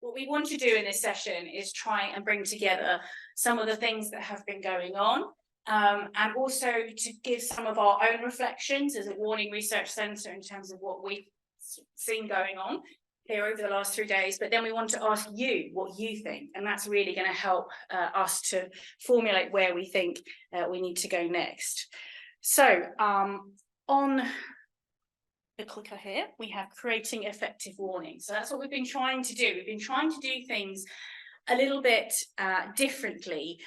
what we want to do in this session is try and bring together some of the things that have been going on, and also to give some of our own reflections as a warning research centre in terms of what we've seen going on here over the last 3 days. But then we want to ask you what you think, and that's really going to help us to formulate where we think we need to go next. So on the clicker here, we have creating effective warning. So that's what we've been trying to do. We've been trying to do things a little bit differently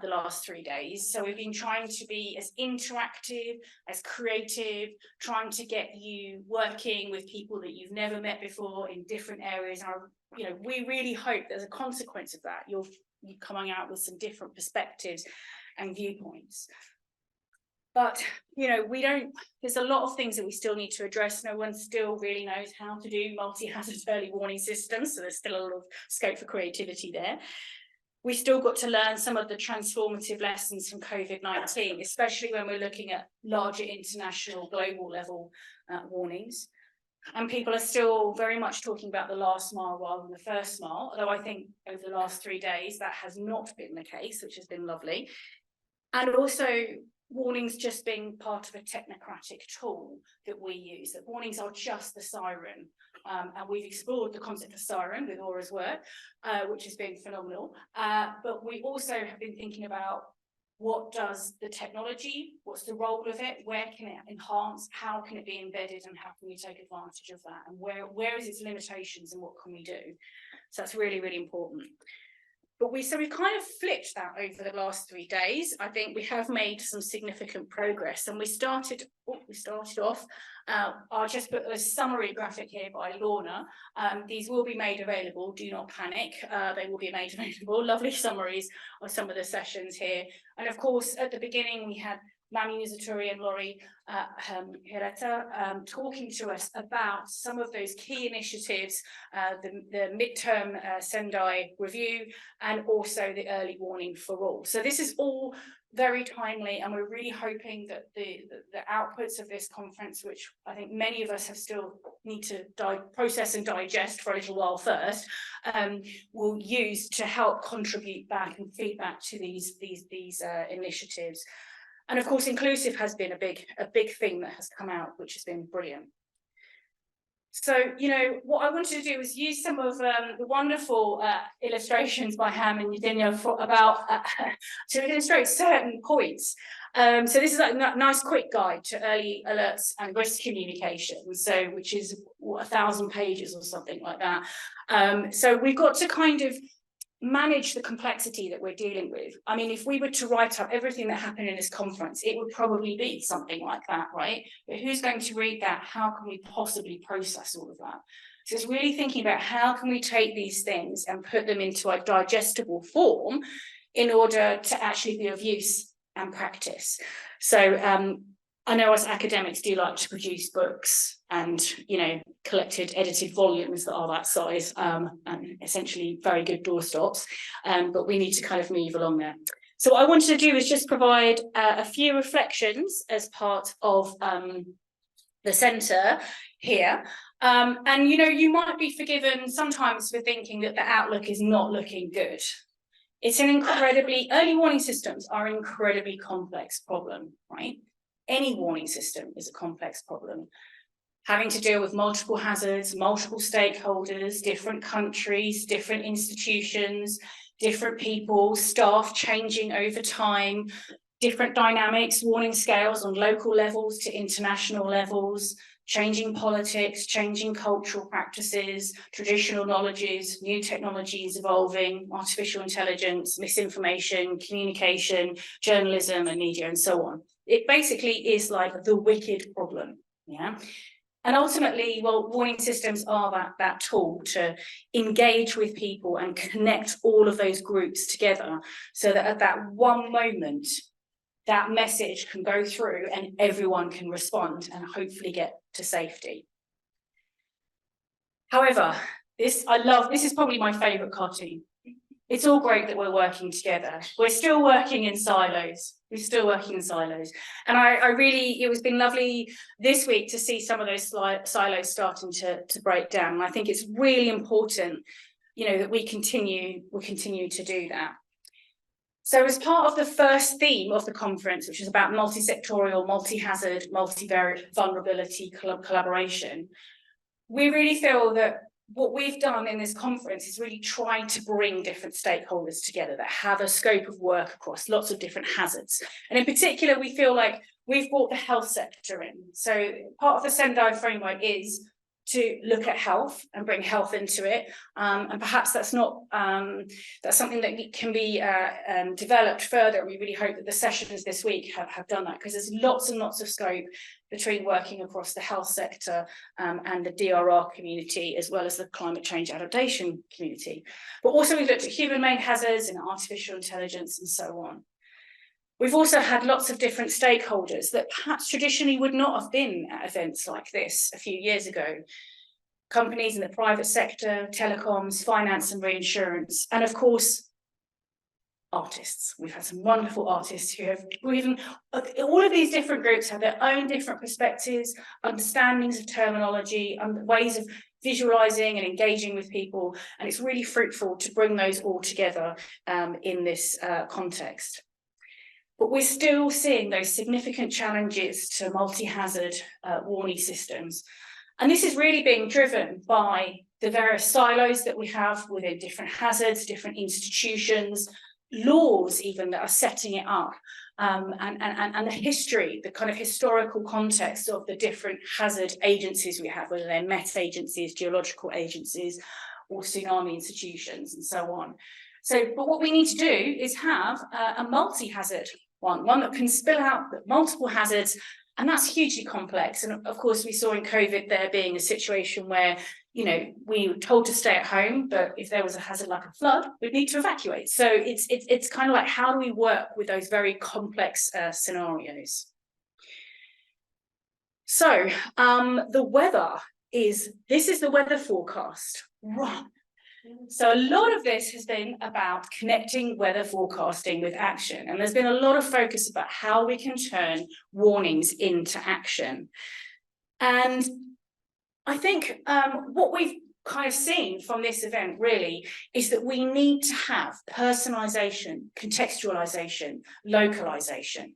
the last 3 days. So we've been trying to be as interactive, as creative, trying to get you working with people that you've never met before in different areas. And we really hope there's a consequence of that. You're coming out with some different perspectives and viewpoints. But, there's a lot of things that we still need to address. No one still really knows how to do multi-hazard early warning systems, so there's still a lot of scope for creativity there. We still got to learn some of the transformative lessons from COVID-19, especially when we're looking at larger international, global level warnings. And people are still very much talking about the last mile rather than the first mile, although I think over the last 3 days that has not been the case, which has been lovely. And also, warnings just being part of a technocratic tool that we use, that warnings are just the siren. And we've explored the concept of siren with Aura's work, which has been phenomenal. But we also have been thinking about what does the technology, what's the role of it, where can it enhance, how can it be embedded, and how can we take advantage of that, and where is its limitations and what can we do? So that's really, really important. But we've kind of flipped that over the last 3 days. I think we have made some significant progress, and we started off. I'll just put a summary graphic here by Lorna. These will be made available. Do not panic. They will be made available. Lovely summaries of some of the sessions here. And of course, at the beginning, we had Mami Uzatori and Laurie Hirata talking to us about some of those key initiatives, the midterm Sendai review, and also the early warning for all. So this is all very timely, and we're really hoping that the outputs of this conference, which I think many of us have still need to process and digest for a little while first, will use to help contribute back and feedback to these initiatives. And of course, inclusive has been a big thing that has come out, which has been brilliant. So, what I wanted to do was use some of the wonderful illustrations by Ham and Yedinya to illustrate certain points. So this is like a nice quick guide to early alerts and risk communication, which is 1,000 pages or something like that. So we've got to kind of manage the complexity that we're dealing with. I mean, if we were to write up everything that happened in this conference, it would probably be something like that, right? But who's going to read that? How can we possibly process all of that? So it's really thinking about how can we take these things and put them into a digestible form in order to actually be of use and practice. So I know us academics do like to produce books and, collected, edited volumes that are that size, and essentially very good doorstops, but we need to kind of move along there. So what I wanted to do is just provide a few reflections as part of the centre here. And, you might be forgiven sometimes for thinking that the outlook is not looking good. It's early warning systems are an incredibly complex problem, right? Any warning system is a complex problem, having to deal with multiple hazards, multiple stakeholders, different countries, different institutions, different people, staff changing over time, different dynamics, warning scales on local levels to international levels, changing politics, changing cultural practices, traditional knowledges, new technologies evolving, artificial intelligence, misinformation, communication, journalism and media and so on. It basically is like the wicked problem, yeah? And ultimately, warning systems are that tool to engage with people and connect all of those groups together so that at that one moment, that message can go through and everyone can respond and hopefully get to safety. However, this is probably my favourite cartoon. It's all great that we're working together. We're still working in silos. And it's been lovely this week to see some of those silos starting to break down. And I think it's really important, that we continue to do that. So as part of the first theme of the conference, which is about multi-sectorial, multi-hazard, multi-vulnerability collaboration, we really feel that what we've done in this conference is really try to bring different stakeholders together that have a scope of work across lots of different hazards. And in particular, we feel like we've brought the health sector in. So part of the Sendai framework is to look at health and bring health into it, and perhaps that's something that can be developed further. We really hope that the sessions this week have done that, because there's lots and lots of scope between working across the health sector and the DRR community, as well as the climate change adaptation community. But also we've looked at human-made hazards and artificial intelligence and so on. We've also had lots of different stakeholders that perhaps traditionally would not have been at events like this a few years ago. Companies in the private sector, telecoms, finance and reinsurance, and of course, artists. We've had some wonderful artists who have all of these different groups have their own different perspectives, understandings of terminology, and ways of visualizing and engaging with people. And it's really fruitful to bring those all together in this context. But we're still seeing those significant challenges to multi-hazard warning systems. And this is really being driven by the various silos that we have within different hazards, different institutions, laws even that are setting it up, and the history, the kind of historical context of the different hazard agencies we have, whether they're Met agencies, geological agencies, or tsunami institutions, and so on. So, but what we need to do is have a multi-hazard one that can spill out multiple hazards, and that's hugely complex. And of course, we saw in COVID there being a situation where, we were told to stay at home, but if there was a hazard like a flood, we'd need to evacuate. So it's kind of like, how do we work with those very complex scenarios? So the weather this is the weather forecast. Right. So a lot of this has been about connecting weather forecasting with action. And there's been a lot of focus about how we can turn warnings into action. And I think what we've kind of seen from this event really is that we need to have personalization, contextualization, localization.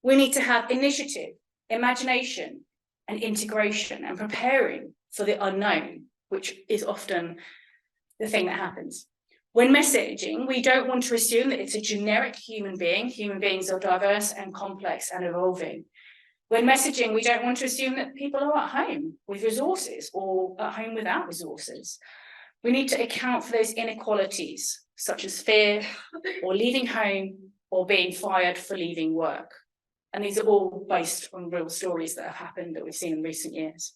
We need to have initiative, imagination, and integration, and preparing for the unknown, which is often the thing that happens. When messaging, we don't want to assume that it's a generic human being. Human beings are diverse and complex and evolving. When messaging, we don't want to assume that people are at home with resources or at home without resources. We need to account for those inequalities, such as fear or leaving home or being fired for leaving work. And these are all based on real stories that have happened that we've seen in recent years.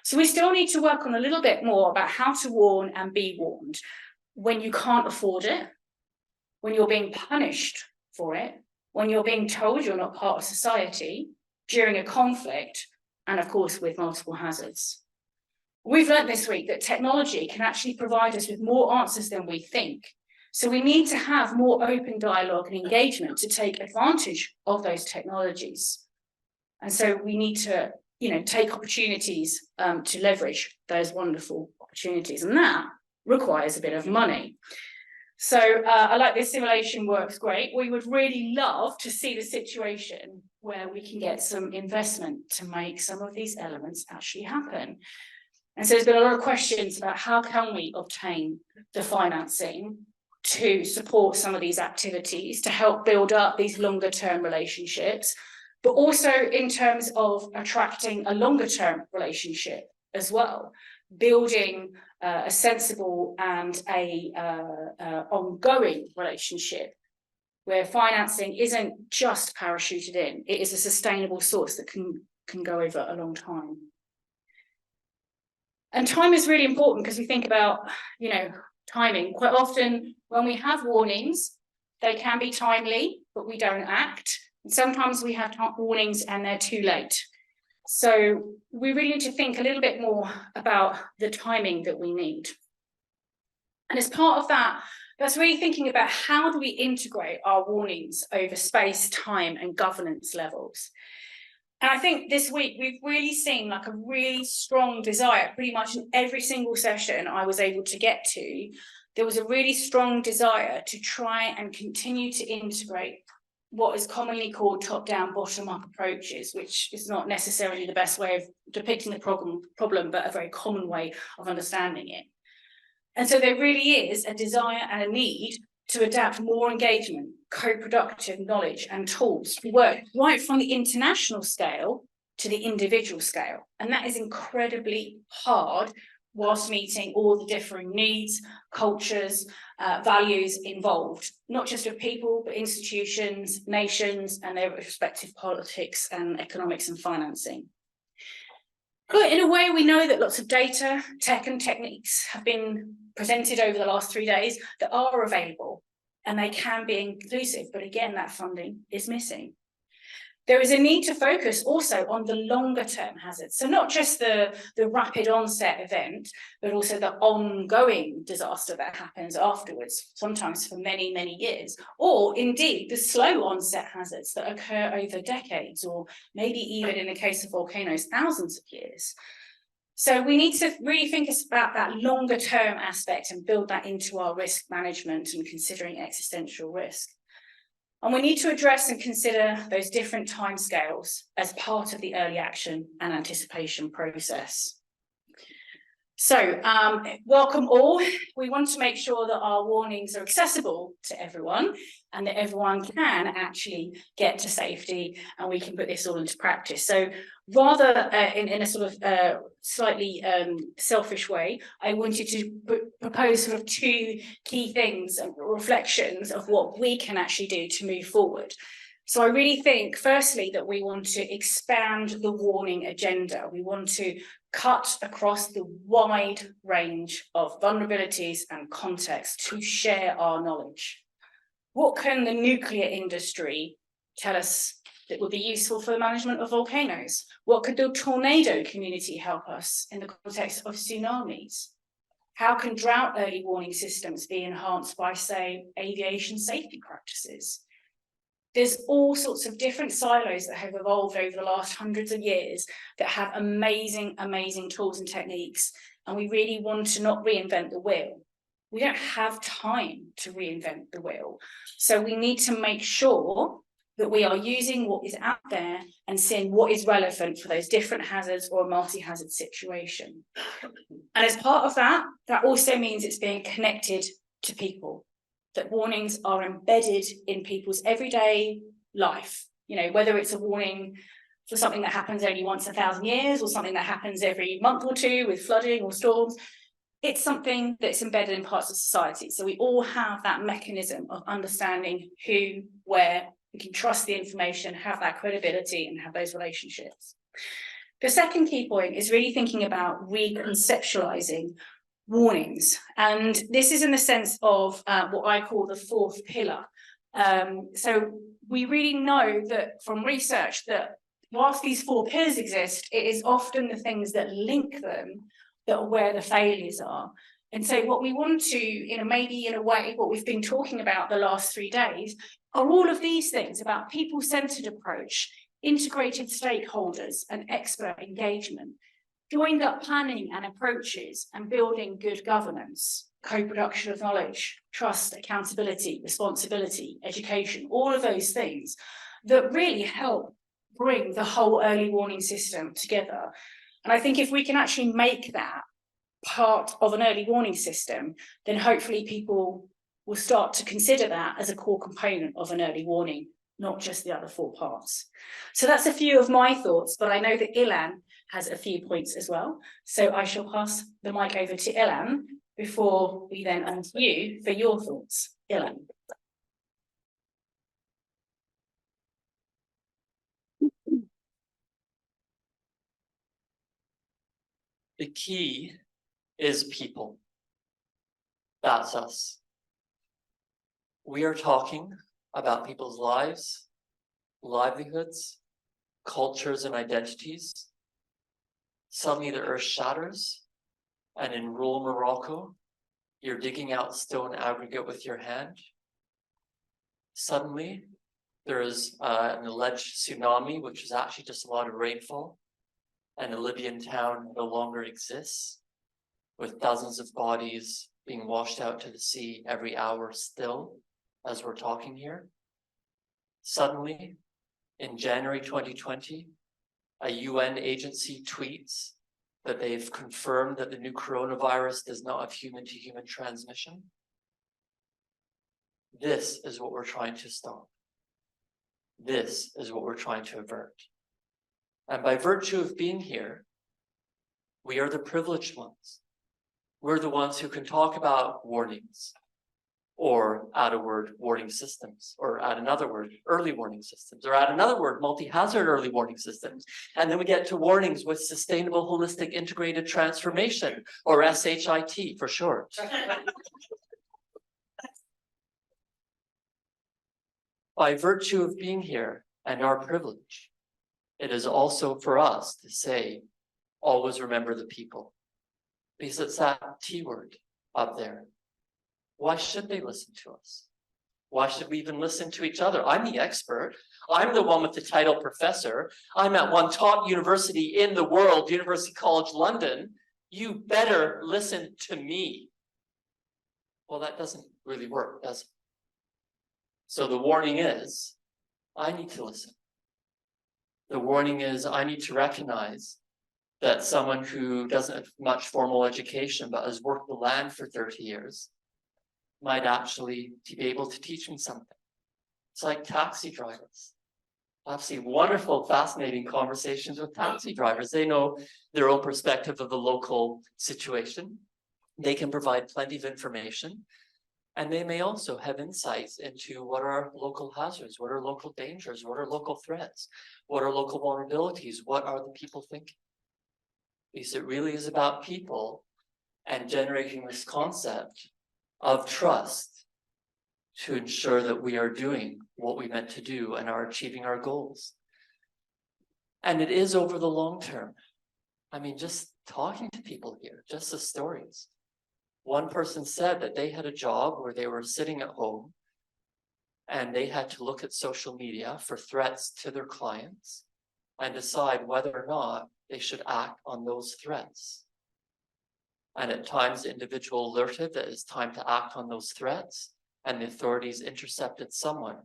So we still need to work on a little bit more about how to warn and be warned when you can't afford it, when you're being punished for it, when you're being told you're not part of society, during a conflict, and of course with multiple hazards. We've learned this week that technology can actually provide us with more answers than we think. So we need to have more open dialogue and engagement to take advantage of those technologies. And so we need to take opportunities to leverage those wonderful opportunities, and that requires a bit of money. So I like this simulation, works great. We would really love to see the situation where we can get some investment to make some of these elements actually happen. And so there's been a lot of questions about how can we obtain the financing to support some of these activities, to help build up these longer term relationships, but also in terms of attracting a longer term relationship as well, building a sensible and ongoing relationship where financing isn't just parachuted in, it is a sustainable source that can go over a long time. And time is really important because we think about, timing. Quite often when we have warnings, they can be timely, but we don't act. And sometimes we have warnings and they're too late. So we really need to think a little bit more about the timing that we need. And as part of that, that's really thinking about how do we integrate our warnings over space, time, and governance levels. And I think this week we've really seen like a really strong desire, pretty much in every single session I was able to get there was a really strong desire to try and continue to integrate what is commonly called top-down, bottom-up approaches, which is not necessarily the best way of depicting the problem, but a very common way of understanding it. And so there really is a desire and a need to adapt more engagement, co-productive knowledge and tools to work right from the international scale to the individual scale. And that is incredibly hard whilst meeting all the differing needs, cultures, values involved, not just of people, but institutions, nations, and their respective politics and economics and financing. But in a way, we know that lots of data, tech and techniques have been presented over the last 3 days that are available, and they can be inclusive, but again, that funding is missing. There is a need to focus also on the longer term hazards. So not just the rapid onset event, but also the ongoing disaster that happens afterwards, sometimes for many, many years, or indeed the slow onset hazards that occur over decades, or maybe even in the case of volcanoes, thousands of years. So we need to really think about that longer term aspect and build that into our risk management and considering existential risk. And we need to address and consider those different timescales as part of the early action and anticipation process. So, welcome all. We want to make sure that our warnings are accessible to everyone and that everyone can actually get to safety and we can put this all into practice. So rather in a sort of slightly selfish way, I wanted to propose sort of 2 key things and reflections of what we can actually do to move forward. So I really think, firstly, that we want to expand the warning agenda. We want to cut across the wide range of vulnerabilities and contexts to share our knowledge. What can the nuclear industry tell us that would be useful for the management of volcanoes? What could the tornado community help us in the context of tsunamis? How can drought early warning systems be enhanced by, say, aviation safety practices? There's all sorts of different silos that have evolved over the last hundreds of years that have amazing, amazing tools and techniques. And we really want to not reinvent the wheel. We don't have time to reinvent the wheel. So we need to make sure that we are using what is out there and seeing what is relevant for those different hazards or a multi-hazard situation. And as part of that, that also means it's being connected to people, that warnings are embedded in people's everyday life. You know, whether it's a warning for something that happens only once in 1,000 years or something that happens every month or 2 with flooding or storms, it's something that's embedded in parts of society. So we all have that mechanism of understanding who, where, we can trust the information, have that credibility and have those relationships. The second key point is really thinking about reconceptualizing warnings. And this is in the sense of what I call the 4th pillar. So we really know that from research that whilst these 4 pillars exist, it is often the things that link them that are where the failures are. And so what we want to, maybe in a way, what we've been talking about the last 3 days are all of these things about people-centered approach, integrated stakeholders and expert engagement, joined up planning and approaches and building good governance, co-production of knowledge, trust, accountability, responsibility, education, all of those things that really help bring the whole early warning system together. And I think if we can actually make that part of an early warning system, then hopefully people will start to consider that as a core component of an early warning, not just the other 4 parts. So that's a few of my thoughts, but I know that Ilan has a few points as well. So I shall pass the mic over to Ilan before we then ask you for your thoughts. Ilan. The key is people. That's us. We are talking about people's lives, livelihoods, cultures, and identities. Suddenly the earth shatters, and in rural Morocco, you're digging out stone aggregate with your hand. Suddenly, there is an alleged tsunami, which is actually just a lot of rainfall, and a Libyan town no longer exists, with dozens of bodies being washed out to the sea every hour still, as we're talking here. Suddenly, in January 2020, a UN agency tweets that they've confirmed that the new coronavirus does not have human-to-human transmission. This is what we're trying to stop. This is what we're trying to avert. And by virtue of being here, we are the privileged ones. We're the ones who can talk about warnings, or add a word, warning systems, or add another word, early warning systems, or add another word, multi-hazard early warning systems. And then we get to warnings with sustainable holistic integrated transformation, or SHIT for short. By virtue of being here and our privilege, it is also for us to say, always remember the people. Because it's that T word up there. Why should they listen to us? Why should we even listen to each other? I'm the expert. I'm the one with the title professor. I'm at one top university in the world, University College London. You better listen to me. Well, that doesn't really work, does it? So the warning is, I need to listen. The warning is, I need to recognize that someone who doesn't have much formal education but has worked the land for 30 years might actually be able to teach me something. It's like taxi drivers. I've seen wonderful, fascinating conversations with taxi drivers. They know their own perspective of the local situation. They can provide plenty of information. And they may also have insights into what are local hazards, what are local dangers, what are local threats, what are local vulnerabilities, what are the people thinking? Because it really is about people and generating this concept of trust to ensure that we are doing what we meant to do and are achieving our goals. And it is over the long term. I mean, just talking to people here, just the stories. One person said that they had a job where they were sitting at home and they had to look at social media for threats to their clients and decide whether or not they should act on those threats. And at times, the individual alerted that it's time to act on those threats, and the authorities intercepted someone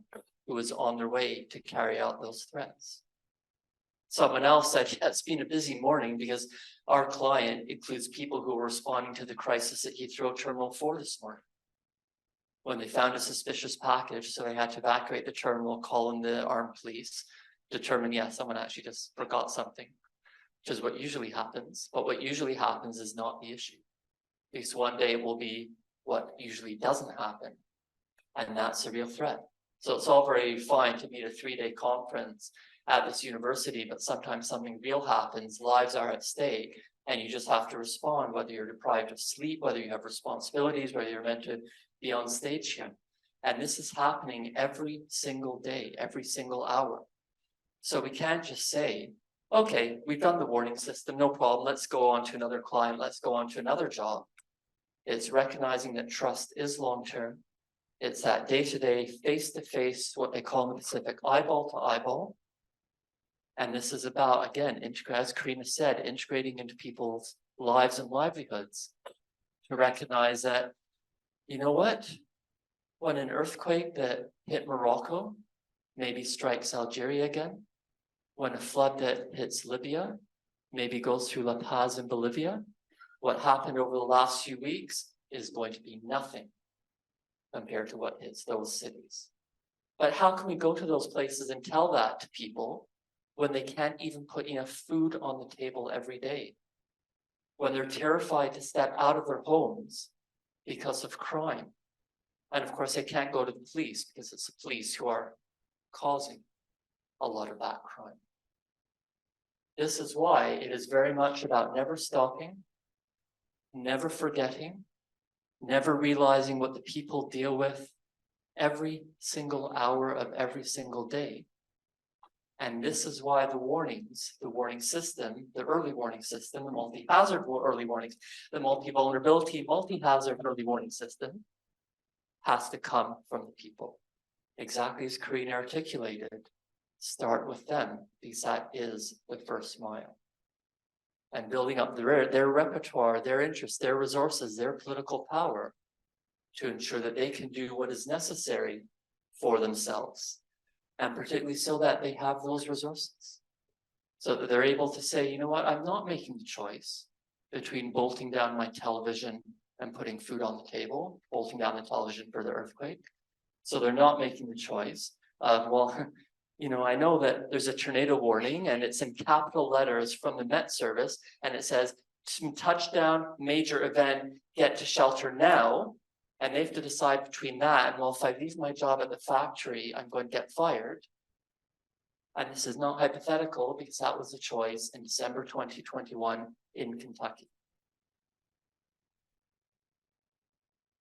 who was on their way to carry out those threats. Someone else said, yeah, it's been a busy morning because our client includes people who were responding to the crisis at Heathrow Terminal 4 this morning. When they found a suspicious package, so they had to evacuate the terminal, call in the armed police, determine, yeah, someone actually just forgot something, which is what usually happens. But what usually happens is not the issue. Because one day it will be what usually doesn't happen. And that's a real threat. So it's all very fine to meet a 3-day conference at this university, but sometimes something real happens, lives are at stake, and you just have to respond, whether you're deprived of sleep, whether you have responsibilities, whether you're meant to be on stage here. And this is happening every single day, every single hour. So we can't just say, okay, we've done the warning system, no problem, let's go on to another client, let's go on to another job. It's recognizing that trust is long-term. It's that day-to-day, face-to-face, what they call in the Pacific, eyeball to eyeball. And this is about, again, as Carina said, integrating into people's lives and livelihoods to recognize that, you know what? When an earthquake that hit Morocco maybe strikes Algeria again, when a flood that hits Libya maybe goes through La Paz in Bolivia, what happened over the last few weeks is going to be nothing compared to what hits those cities. But how can we go to those places and tell that to people when they can't even put enough food on the table every day? When they're terrified to step out of their homes because of crime? And of course, they can't go to the police because it's the police who are causing a lot of that crime. This is why it is very much about never stopping, never forgetting, never realizing what the people deal with every single hour of every single day. And this is why the warnings, the warning system, the early warning system, the multi-hazard early warnings, the multi-vulnerability, multi-hazard early warning system has to come from the people. Exactly as Carina articulated, start with them, because that is the first mile. and building up their repertoire, their interests, their resources, their political power to ensure that they can do what is necessary for themselves, and particularly so that they have those resources, so that they're able to say, you know what, I'm not making the choice between bolting down my television and putting food on the table, bolting down the television for the earthquake. So they're not making the choice of, well, you know, I know that there's a tornado warning and it's in capital letters from the Met Service and it says touchdown, major event, get to shelter now. And they have to decide between that and, well, if I leave my job at the factory, I'm going to get fired. And this is not hypothetical because that was the choice in December 2021 in Kentucky.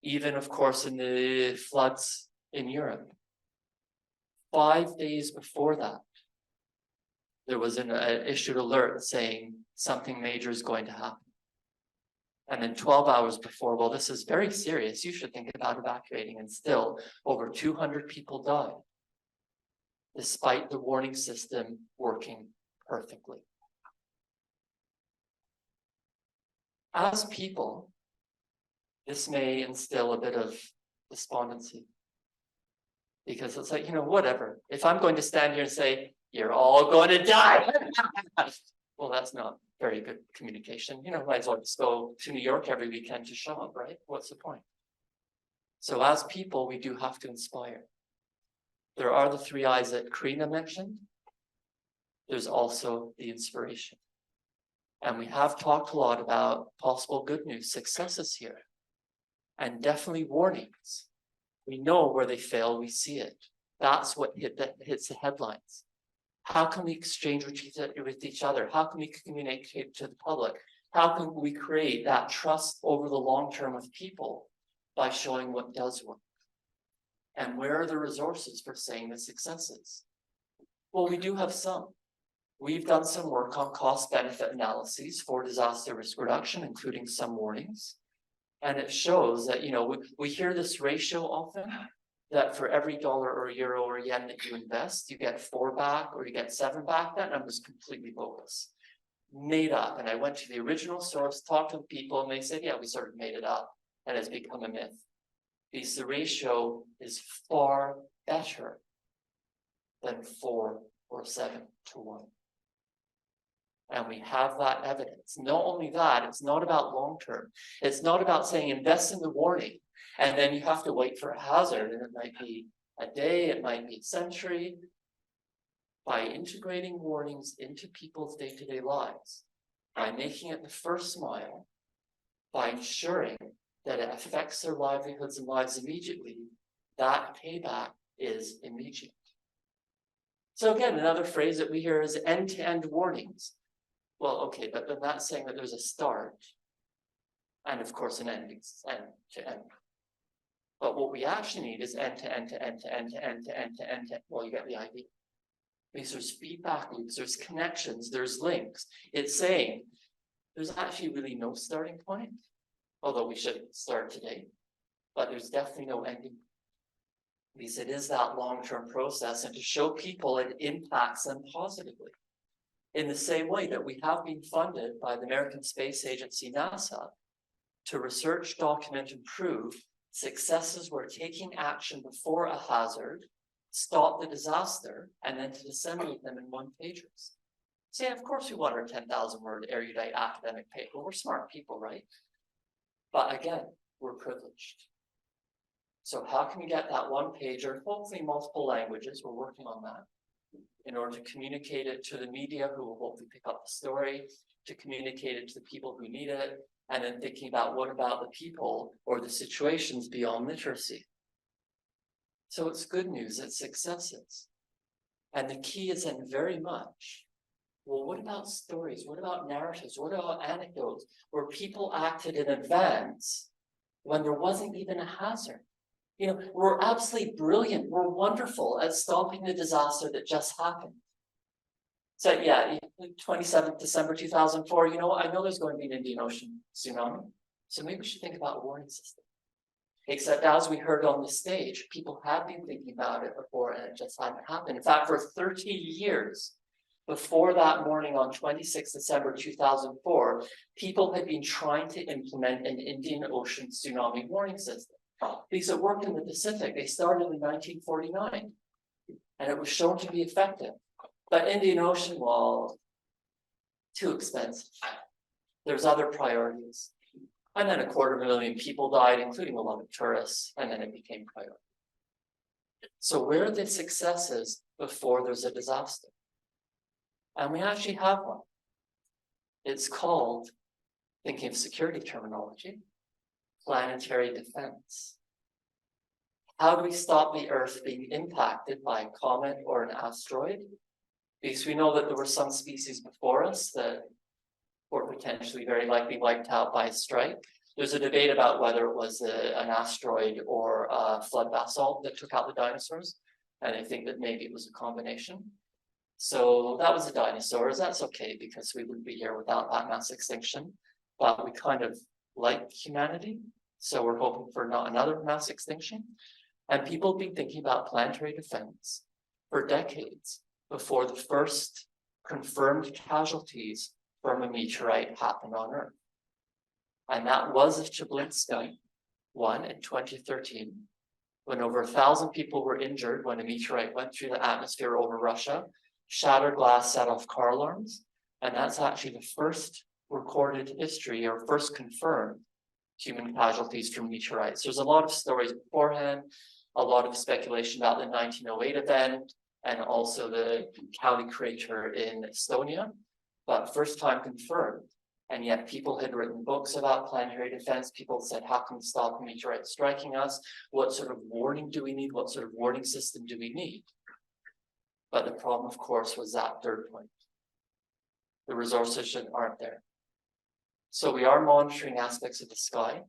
Even, of course, in the floods in Europe. 5 days before that, there was an issued alert saying something major is going to happen. And then 12 hours before, well, this is very serious, you should think about evacuating, and still over 200 people died, despite the warning system working perfectly. As people, this may instill a bit of despondency. Because it's like, you know, whatever. If I'm going to stand here and say, you're all going to die, well, that's not very good communication. You know, might as well just go to New York every weekend to show up, right? What's the point? So as people, we do have to inspire. There are the 3 I's that Carina mentioned. There's also the inspiration. And we have talked a lot about possible good news, successes here, and definitely warnings. We know where they fail, we see it. That's what hits the headlines. How can we exchange with each other? How can we communicate to the public? How can we create that trust over the long term with people by showing what does work? And where are the resources for saying the successes? Well, we do have some. We've done some work on cost-benefit analyses for disaster risk reduction, including some warnings. And it shows that, you know, we hear this ratio often, that for every dollar or euro or yen that you invest, you get 4 back or you get 7 back. That number's completely bogus, made up. And I went to the original source, talked to people, and they said, yeah, we sort of made it up, and it's become a myth. Because the ratio is far better than 4 or 7 to 1. And we have that evidence. Not only that, it's not about long-term. It's not about saying invest in the warning, and then you have to wait for a hazard, and it might be a day, it might be a century. By integrating warnings into people's day-to-day lives, by making it the first mile, by ensuring that it affects their livelihoods and lives immediately, that payback is immediate. So again, another phrase that we hear is end-to-end warnings. Well, okay, but then that's saying that there's a start and of course an ending, end to end. But what we actually need is end to end to end to end to end to end to end to end. Well, you get the idea. Because there's feedback loops, there's connections, there's links. It's saying there's actually really no starting point, although we should start today, but there's definitely no ending. Because it is that long-term process, and to show people it impacts them positively. In the same way that we have been funded by the American Space Agency, NASA, to research, document, and prove successes where taking action before a hazard, stop the disaster, and then to disseminate them in one-pagers. So yeah, of course we want our 10,000-word erudite academic paper. We're smart people, right? But again, we're privileged. So how can we get that one-pager, hopefully multiple languages, we're working on that, in order to communicate it to the media who will hopefully pick up the story, to communicate it to the people who need it, and then thinking about what about the people or the situations beyond literacy. So it's good news, it's successes. And the key is then very much, well, what about stories? What about narratives? What about anecdotes where people acted in advance when there wasn't even a hazard? You know, we're absolutely brilliant. We're wonderful at stopping the disaster that just happened. So yeah, 27th December 2004, you know, I know there's going to be an Indian Ocean tsunami. So maybe we should think about a warning system. Except as we heard on the stage, people had been thinking about it before and it just hadn't happened. In fact, for 30 years, before that morning on 26 December 2004, people had been trying to implement an Indian Ocean tsunami warning system. Because it worked in the Pacific. They started in 1949, and it was shown to be effective. But Indian Ocean, well, too expensive. There's other priorities. And then 250,000 people died, including a lot of tourists, and then it became priority. So where are the successes before there's a disaster? And we actually have one. It's called, thinking of security terminology, planetary defense. How do we stop the Earth being impacted by a comet or an asteroid? Because we know that there were some species before us that were potentially very likely wiped out by a strike. There's a debate about whether it was an asteroid or a flood basalt that took out the dinosaurs. And I think that maybe it was a combination. So that was the dinosaurs. That's okay because we wouldn't be here without that mass extinction. But we kind of like humanity. So we're hoping for not another mass extinction. And people have been thinking about planetary defense for decades before the first confirmed casualties from a meteorite happened on Earth. And that was the Chelyabinsk one in 2013, when over 1,000 people were injured when a meteorite went through the atmosphere over Russia, shattered glass, set off car alarms. And that's actually the first recorded history or first confirmed human casualties from meteorites. There's a lot of stories beforehand, a lot of speculation about the 1908 event, and also the Kali crater in Estonia, but first time confirmed. And yet people had written books about planetary defense. People said, how can we stop a meteorite striking us? What sort of warning do we need? What sort of warning system do we need? But the problem, of course, was that third point. The resources aren't there. So we are monitoring aspects of the sky.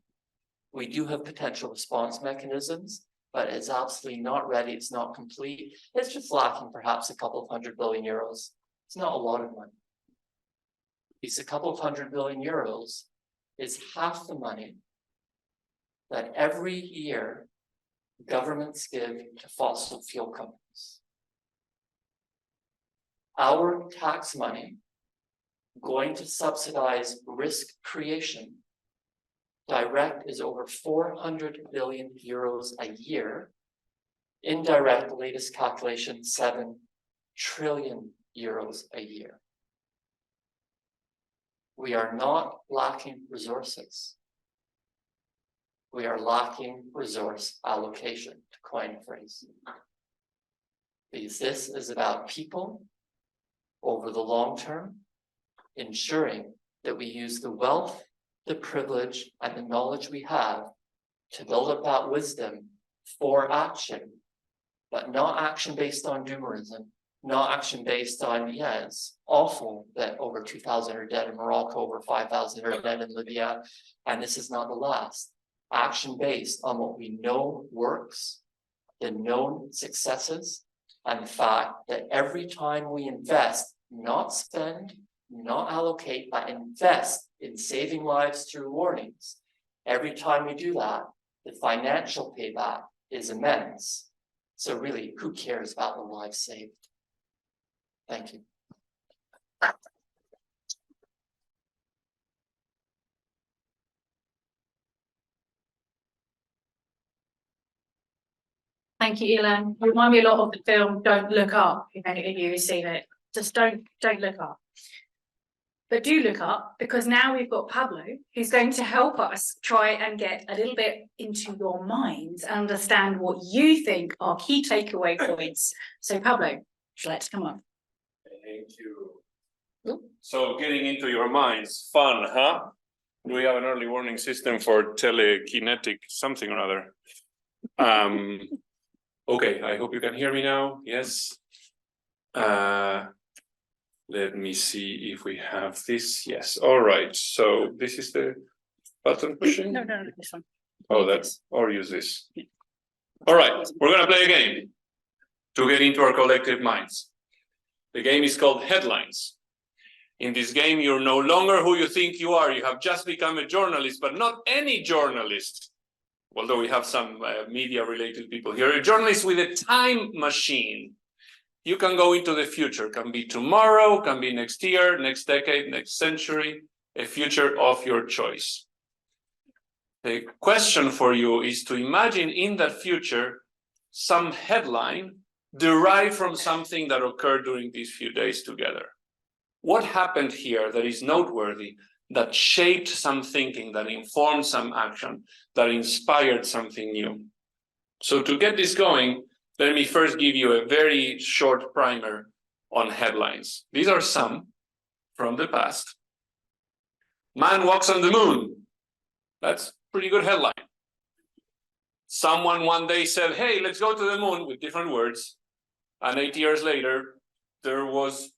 We do have potential response mechanisms, but it's absolutely not ready. It's not complete. It's just lacking perhaps a couple of €100 billion. It's not a lot of money. It's a couple of €100 billion is half the money that every year governments give to fossil fuel companies. Our tax money going to subsidize risk creation direct is over €400 billion a year. Indirect, latest calculation, €7 trillion a year. We are not lacking resources. We are lacking resource allocation, to coin a phrase. Because this is about people over the long term, ensuring that we use the wealth, the privilege, and the knowledge we have to build up that wisdom for action, but not action based on doomerism, not action based on, yeah, it's awful that over 2,000 are dead in Morocco, over 5,000 are dead in Libya, and this is not the last. Action based on what we know works, the known successes, and the fact that every time we invest, not spend, not allocate, but invest in saving lives through warnings, every time we do that, the financial payback is immense. So really, who cares about the lives saved? Thank you. Thank you, Ilan. You remind me a lot of the film Don't Look Up, if any of you have seen it. Just don't look up. But do look up, because now we've got Pablo, who's going to help us try and get a little bit into your minds and understand what you think are key takeaway points. So Pablo, let's come on. Thank you. So getting into your minds, fun, huh? Do we have an early warning system for telekinetic something or other? Okay, I hope you can hear me now. Yes. Let me see if we have this. Yes. All right. So this is the button pushing. No, this one. Oh, that's, or use this. All right, we're gonna play a game to get into our collective minds. The game is called Headlines. In this game, you're no longer who you think you are. You have just become a journalist, but not any journalist. Although we have some media-related people here. A journalist with a time machine. You can go into the future, can be tomorrow, can be next year, next decade, next century, a future of your choice. The question for you is to imagine in that future some headline derived from something that occurred during these few days together. What happened here that is noteworthy, that shaped some thinking, that informed some action, that inspired something new? So to get this going, let me first give you a very short primer on headlines. These are some from the past. Man walks on the moon. That's a pretty good headline. Someone one day said, hey, let's go to the moon, with different words. And 8 years later, there was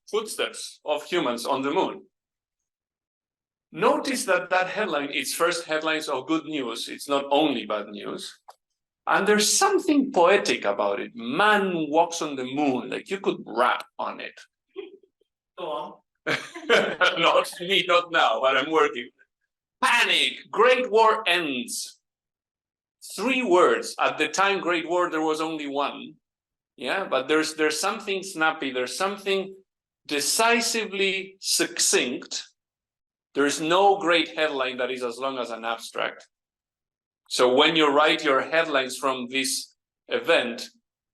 footsteps of humans on the moon. Notice that that headline is first headlines of good news. It's not only bad news. And there's something poetic about it. Man walks on the moon, like you could rap on it. Go on. Not me, not now, but I'm working. Panic, Great War ends. 3 words. At the time, Great War, there was only one. Yeah, but there's something snappy, there's something decisively succinct. There's no great headline that is as long as an abstract. So when you write your headlines from this event,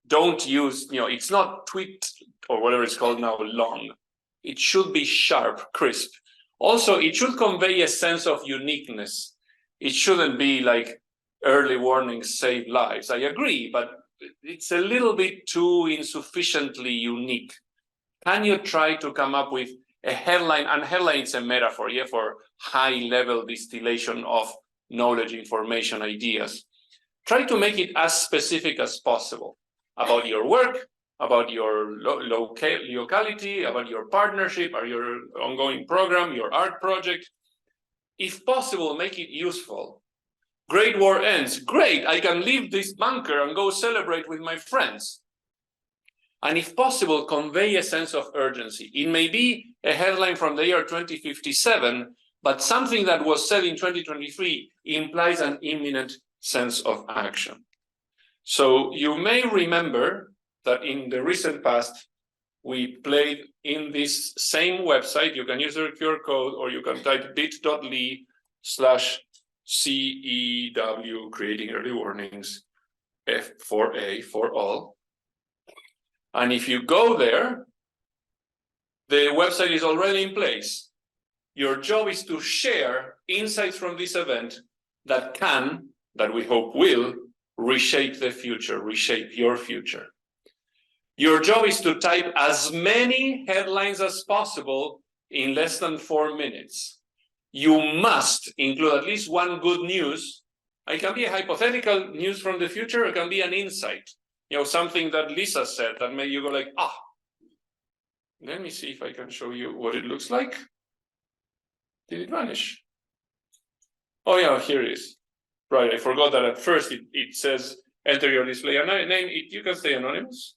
don't use, it's not tweet or whatever it's called now, long. It should be sharp, crisp. Also, it should convey a sense of uniqueness. It shouldn't be like early warnings save lives. I agree, but it's a little bit too insufficiently unique. Can you try to come up with a headline? And headline is a metaphor, yeah, for high-level distillation of knowledge, information, ideas. Try to make it as specific as possible about your work, about your locality, about your partnership, or your ongoing program, your art project. If possible, make it useful. Great War ends. Great, I can leave this bunker and go celebrate with my friends. And if possible, convey a sense of urgency. It may be a headline from the year 2057, but something that was said in 2023 implies an imminent sense of action. So you may remember that in the recent past, we played in this same website. You can use the QR code, or you can type bit.ly/CEW creating early warnings F4A for all. And if you go there, the website is already in place. Your job is to share insights from this event that can, that we hope will, reshape the future, reshape your future. Your job is to type as many headlines as possible in less than 4 minutes. You must include at least one good news. It can be a hypothetical news from the future, it can be an insight. Something that Lisa said that made you go like, ah. Let me see if I can show you what it looks like. Did it vanish? Oh yeah, here it is. Right, I forgot that at first it says, enter your display name, you can stay anonymous.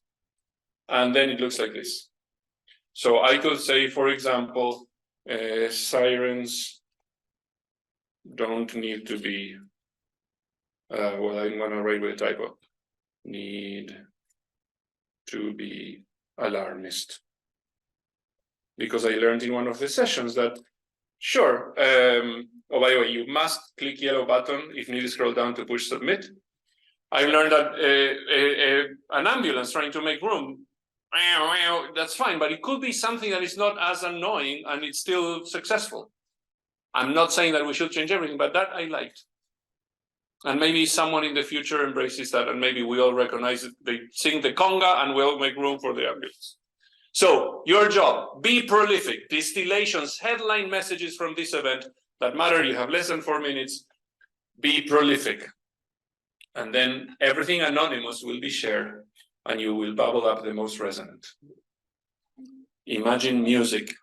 And then it looks like this. So I could say, for example, sirens don't need to be, well, I'm gonna write with a typo. Need to be alarmist. Because I learned in one of the sessions that, sure, oh, by the way, you must click yellow button if you need to scroll down to push submit. I learned that an ambulance trying to make room, that's fine, but it could be something that is not as annoying and it's still successful. I'm not saying that we should change everything, but that I liked. And maybe someone in the future embraces that, and maybe we all recognize it. They sing the conga and we'll make room for the ambulance. So your job, be prolific. Distillations, headline messages from this event that matter. You have less than 4 minutes. Be prolific. And then everything anonymous will be shared and you will bubble up the most resonant. Imagine music.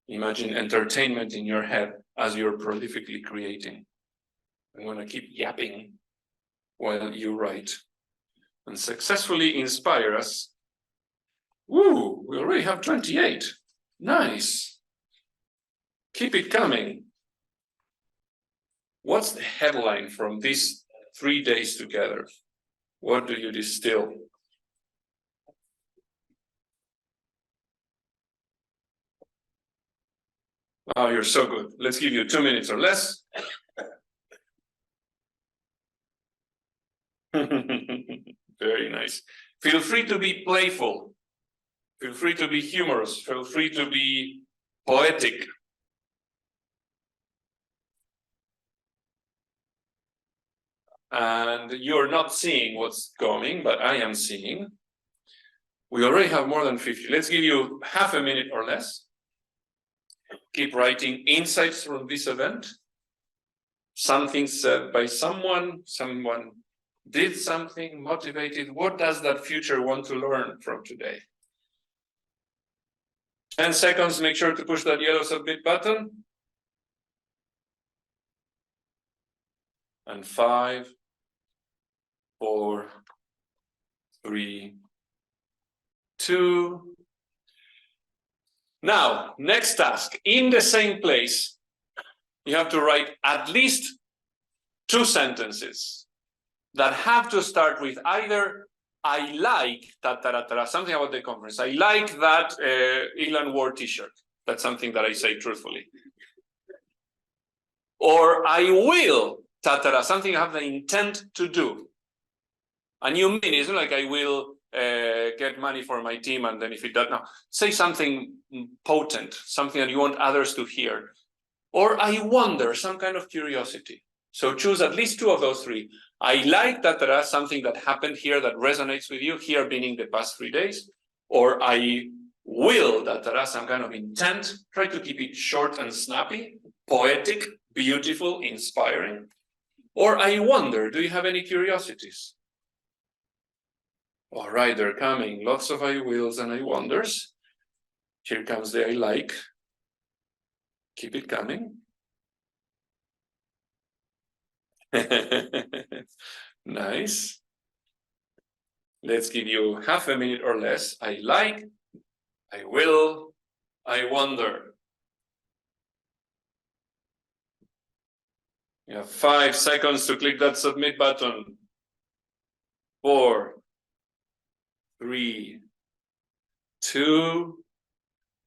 Imagine entertainment in your head as you're prolifically creating. I'm going to keep yapping while you write and successfully inspire us. Woo, we already have 28. Nice. Keep it coming. What's the headline from these 3 days together? What do you distill? Oh, you're so good. Let's give you 2 minutes or less. Very nice. Feel free to be playful. Feel free to be humorous. Feel free to be poetic. And you're not seeing what's coming, but I am seeing. We already have more than 50. Let's give you half a minute or less. Keep writing insights from this event. Something said by someone did something, motivated. What does that future want to learn from today? 10 seconds, make sure to push that yellow submit button. And 5, 4, 3, 2. Now, next task, in the same place, you have to write at least 2 sentences that have to start with either I like something about the conference. I like that Ilan wore t-shirt. That's something that I say truthfully. Or I will something I have the intent to do. And you mean it's not like I will get money for my team and then if it does, no. Say something potent, something that you want others to hear. Or I wonder, some kind of curiosity. So choose at least 2 of those 3. I like something that happened here that resonates with you, here meaning the past 3 days. Or I will some kind of intent. Try to keep it short and snappy, poetic, beautiful, inspiring. Or I wonder, do you have any curiosities? All right, they're coming. Lots of I wills and I wonders. Here comes the I like. Keep it coming. Nice. Let's give you half a minute or less. I like, I will, I wonder. You have 5 seconds to click that submit button. 4, 3, 2,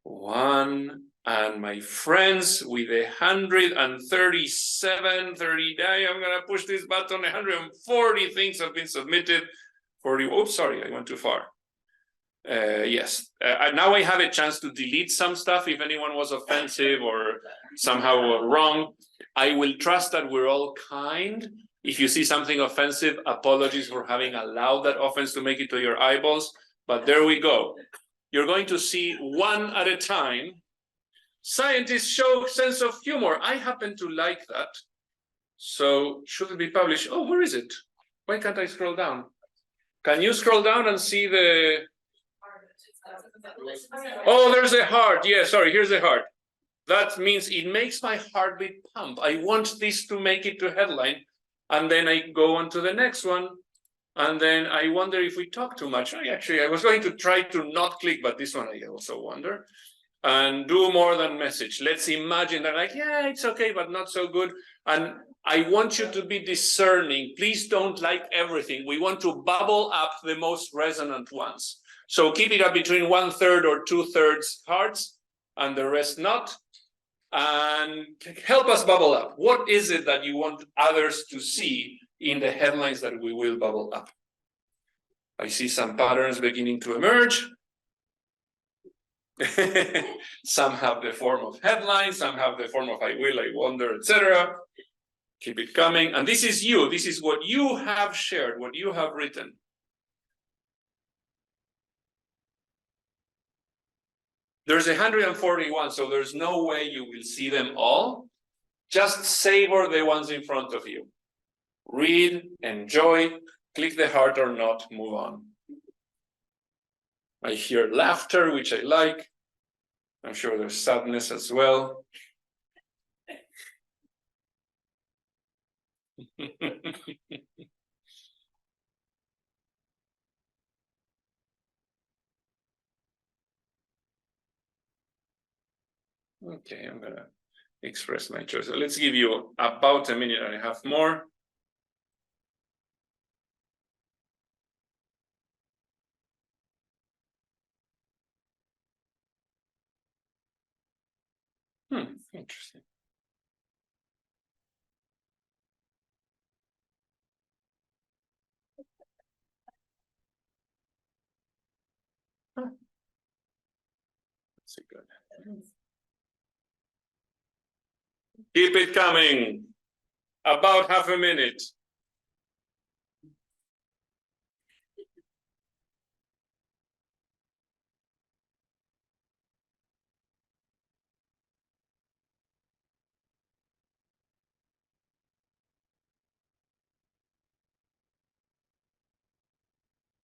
1. And my friends, with 137, 30 days, I'm gonna push this button. 140 things have been submitted. 40. Oops, sorry, I went too far. Yes. Now I have a chance to delete some stuff if anyone was offensive or somehow wrong. I will trust that we're all kind. If you see something offensive, apologies for having allowed that offense to make it to your eyeballs. But there we go. You're going to see one at a time. Scientists show sense of humor. I happen to like that. So should it be published? Oh, where is it? Why can't I scroll down? Can you scroll down and see the... Oh, there's a heart. Yeah, sorry, here's the heart. That means it makes my heartbeat pump. I want this to make it to headline. And then I go on to the next one. And then I wonder if we talk too much. Actually, I was going to try to not click, but this one I also wonder. And do more than message. Let's imagine that like, yeah, it's okay, but not so good. And I want you to be discerning. Please don't like everything. We want to bubble up the most resonant ones. So keep it up between 1/3 or 2/3 hearts and the rest not. And help us bubble up. What is it that you want others to see in the headlines that we will bubble up? I see some patterns beginning to emerge. Some have the form of headlines, some have the form of I will, I wonder, etc. Keep it coming. And this is you. This is what you have shared, what you have written. There's 141, so there's no way you will see them all. Just savor the ones in front of you. Read, enjoy, click the heart or not, move on. I hear laughter, which I like. I'm sure there's sadness as well. Okay, I'm gonna express my choice. Let's give you about a minute and a half more. Interesting. That's good. Keep it coming. About half a minute.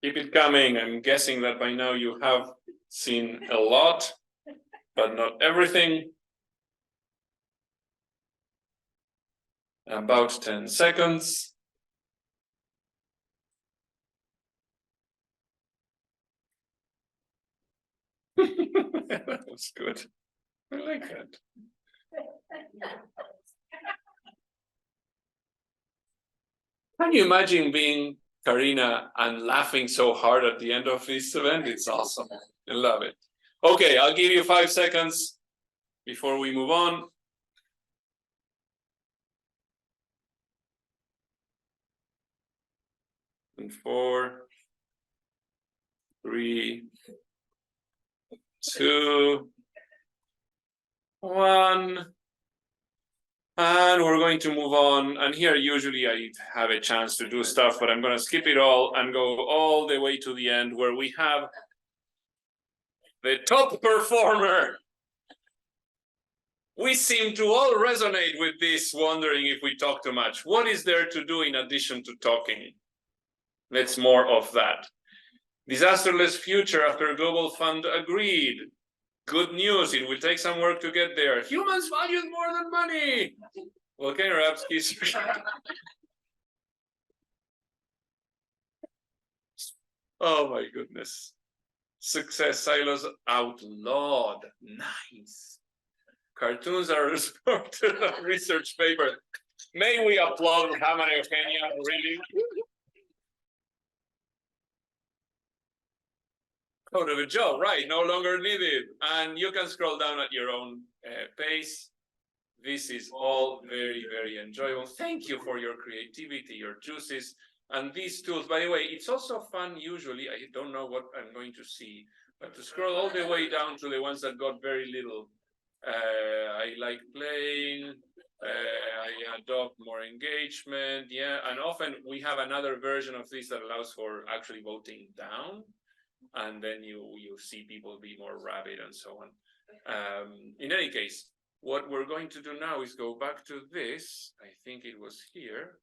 Keep it coming. I'm guessing that by now you have seen a lot, but not everything. About 10 seconds. That was good. I like that. Can you imagine being Carina and laughing so hard at the end of this event? It's awesome. I love it. Okay, I'll give you 5 seconds before we move on. And 4, 3, 2, 1. And we're going to move on. And here, usually I have a chance to do stuff, but I'm going to skip it all and go all the way to the end where we have the top performer. We seem to all resonate with this, wondering if we talk too much. What is there to do in addition to talking? Let's more of that. Disasterless future after Global Fund agreed. Good news, it will take some work to get there. Humans value more than money. Volcano Rabsky's. Oh my goodness. Success silos outlawed. Nice. Cartoons are reported on research paper. May we applaud Hammer Eugenia, really? Out of a job, right? No longer needed. And you can scroll down at your own pace. This is all very, very enjoyable. Thank you for your creativity, your juices, and these tools. By the way, it's also fun usually, I don't know what I'm going to see, but to scroll all the way down to the ones that got very little. I like playing, I adopt more engagement, yeah, and often we have another version of this that allows for actually voting down, and then you see people be more rabid and so on. In any case, what we're going to do now is go back to this. I think it was here.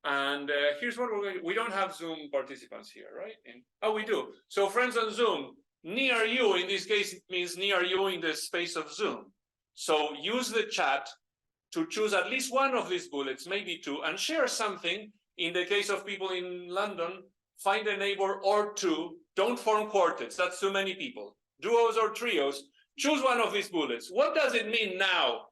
And here's what we're going to, we don't have Zoom participants here, right? Oh, we do. So friends on Zoom, near you, in this case, it means near you in the space of Zoom. So use the chat to choose at least one of these bullets, maybe two, and share something. In the case of people in London, find a neighbor or two. Don't form quartets, that's too many people. Duos or trios, choose one of these bullets. What does it mean now,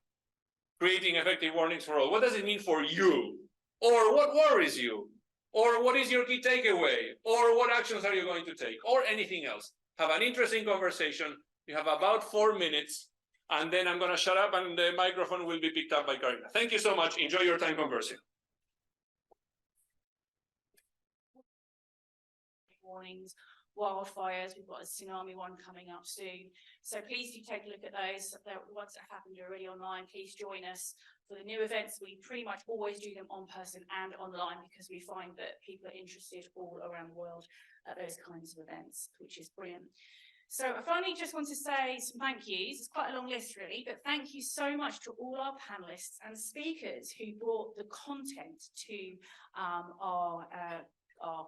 creating effective warnings for all? What does it mean for you? Or what worries you? Or what is your key takeaway? Or what actions are you going to take? Or anything else. Have an interesting conversation. You have about 4 minutes, and then I'm going to shut up and the microphone will be picked up by Carina. Thank you so much. Enjoy your time conversing. Warnings, wildfires, we've got a tsunami one coming up soon. So please do take a look at those. The ones that happened are already online. Please join us. For the new events, we pretty much always do them on person and online because we find that people are interested all around the world at those kinds of events, which is brilliant. So I finally just want to say some thank yous. It's quite a long list really, but thank you so much to all our panelists and speakers who brought the content to our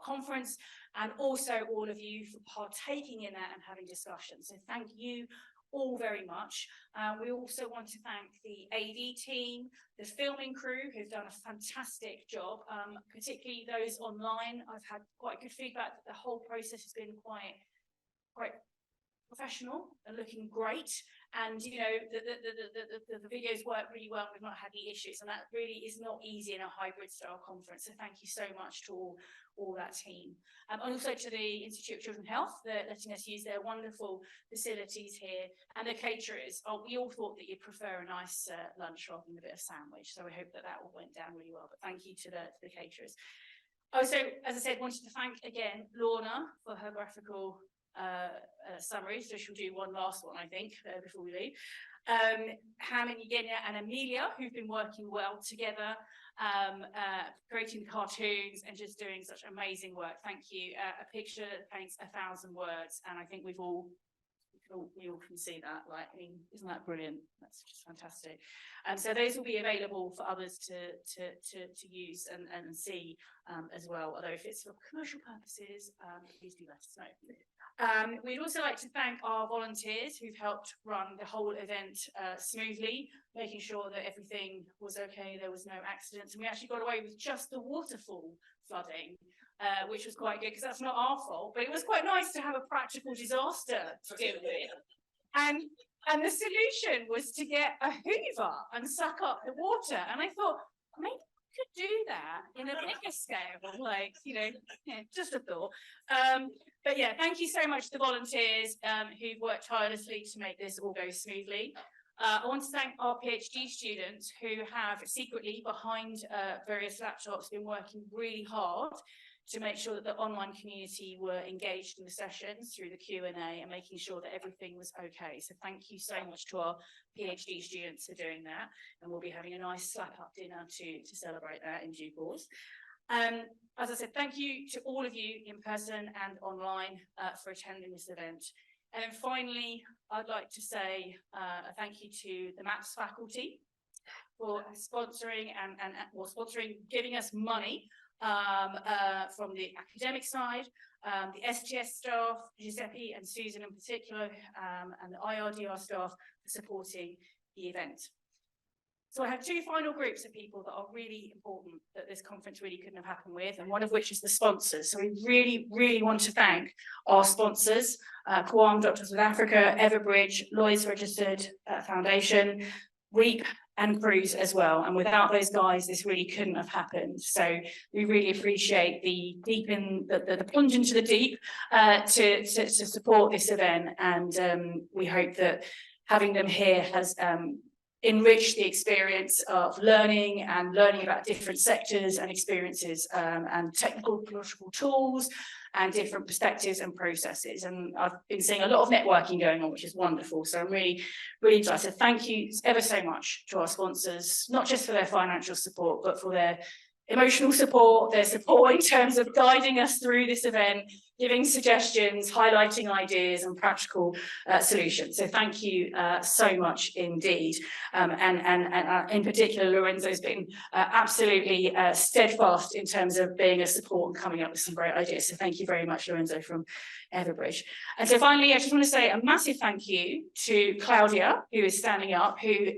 conference, and also all of you for partaking in that and having discussions. So thank you all very much. We also want to thank the AV team, the filming crew who've done a fantastic job, particularly those online. I've had quite good feedback that the whole process has been quite professional and looking great, And, you know, the videos work really well. We've not had any issues, and that really is not easy in a hybrid style conference. So thank you so much to all that team. And also to the Institute of Children's Health for letting us use their wonderful facilities here, and the caterers. Oh, we all thought that you'd prefer a nice lunch rather than a bit of sandwich. So we hope that that all went down really well. But thank you to the caterers. Also, as I said, wanted to thank again Lorna for her graphical summary, so she'll do one last one, I think, before we leave. Hammond, Eugenia and Amelia, who've been working well together, creating cartoons and just doing such amazing work. Thank you. A picture paints 1,000 words, and I think we all can see that. Like, I mean, isn't that brilliant? That's just fantastic. And so those will be available for others to use and see as well. Although if it's for commercial purposes, please do let us know. We'd also like to thank our volunteers who've helped run the whole event smoothly, making sure that everything was okay, there was no accidents, and we actually got away with just the waterfall flooding, which was quite good because that's not our fault, but it was quite nice to have a practical disaster to deal with. And the solution was to get a hoover and suck up the water, and I thought, maybe could do that in a bigger scale, like, you know, yeah, just a thought. But yeah, thank you so much to the volunteers who've worked tirelessly to make this all go smoothly. I want to thank our PhD students who have secretly behind various laptops been working really hard to make sure that the online community were engaged in the sessions through the Q&A and making sure that everything was okay. So thank you so much to our PhD students for doing that. And we'll be having a nice slap up dinner to celebrate that in due course. As I said, thank you to all of you in person and online for attending this event. And then finally, I'd like to say a thank you to the MAPS faculty for sponsoring and giving us money from the academic side, the STS staff, Giuseppe and Susan in particular, and the IRDR staff for supporting the event. So I have two final groups of people that are really important that this conference really couldn't have happened with, and one of which is the sponsors. So we really, really want to thank our sponsors, Quam, Doctors with Africa, Everbridge, Lloyd's Registered Foundation, REAP, and Cruise as well. And without those guys, this really couldn't have happened. So we really appreciate the plunge into the deep to support this event. And we hope that having them here has enrich the experience of learning about different sectors and experiences and technological tools and different perspectives and processes. And I've been seeing a lot of networking going on, which is wonderful. So I'm really, really delighted. Thank you ever so much to our sponsors, not just for their financial support, but for their emotional support, their support in terms of guiding us through this event, giving suggestions, highlighting ideas and practical solutions. So thank you so much indeed. And in particular, Lorenzo's been absolutely steadfast in terms of being a support and coming up with some great ideas. So thank you very much, Lorenzo from Everbridge. And so finally, I just want to say a massive thank you to Claudia, who is standing up, who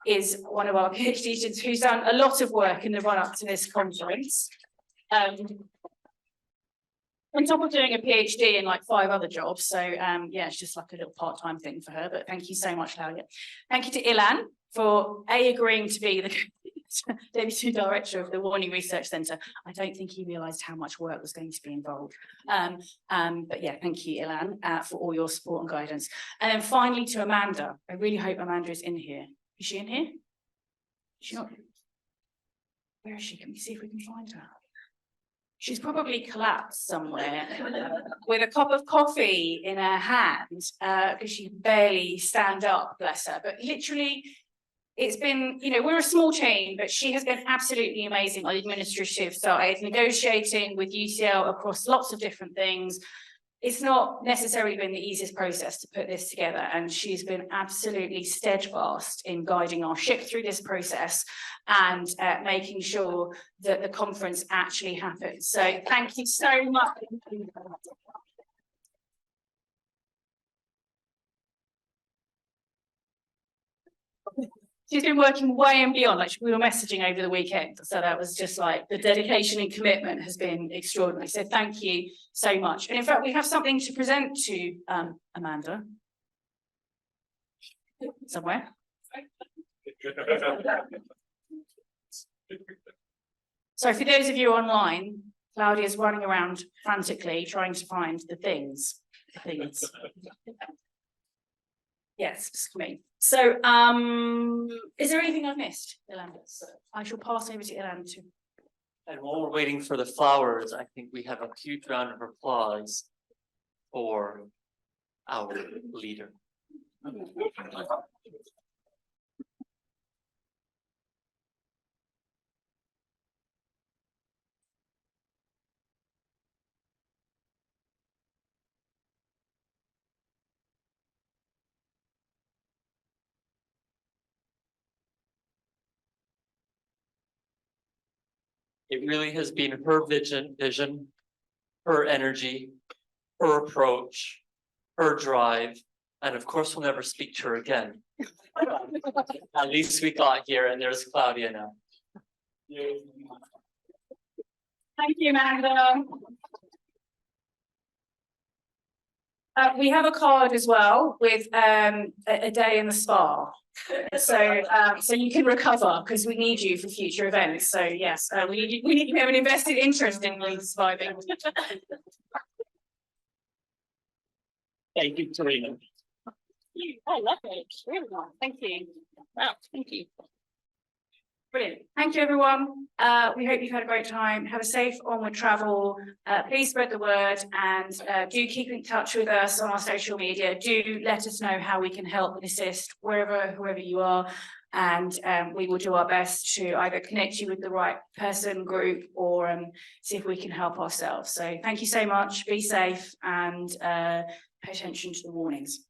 is one of our PhD students who's done a lot of work in the run-up to this conference. On top of doing a PhD and like 5 other jobs. So yeah, it's just like a little part-time thing for her, but thank you so much, Claudia. Thank you to Ilan for agreeing to be the Deputy Director of the Warning Research Centre. I don't think he realised how much work was going to be involved. But yeah, thank you, Ilan, for all your support and guidance. And then finally to Amanda. I really hope Amanda is in here. Is she in here? Is she not? Where is she? Can we see if we can find her? She's probably collapsed somewhere with a cup of coffee in her hand because she can barely stand up, bless her. But literally, it's been, you know, we're a small team, but she has been absolutely amazing on the administrative side, negotiating with UCL across lots of different things. It's not necessarily been the easiest process to put this together, and she's been absolutely steadfast in guiding our ship through this process and making sure that the conference actually happens. So thank you so much. She's been working way and beyond, like we were messaging over the weekend. So that was just like the dedication and commitment has been extraordinary. So thank you so much. And in fact, we have something to present to Amanda. somewhere. So for those of you online, Claudia's running around frantically trying to find the things. Yes, just me. So, is there anything I've missed, Ilan? I shall pass over to Ilan to. And while we're waiting for the flowers, I think we have a huge round of applause for our leader. It really has been her vision, her energy, her approach, her drive, and of course we'll never speak to her again. At least we got here, and there's Claudia now. Thank you, Amanda. We have a card as well with a day in the spa. So you can recover because we need you for future events. So yes, we need to have an invested interest in you surviving. Thank you, Carina. I love it. Really nice. Thank you. Wow, thank you. Brilliant. Thank you, everyone. We hope you've had a great time. Have a safe onward travel. Please spread the word and do keep in touch with us on our social media. Do let us know how we can help and assist whoever you are. And we will do our best to either connect you with the right person, group, or see if we can help ourselves. So thank you so much. Be safe and pay attention to the warnings.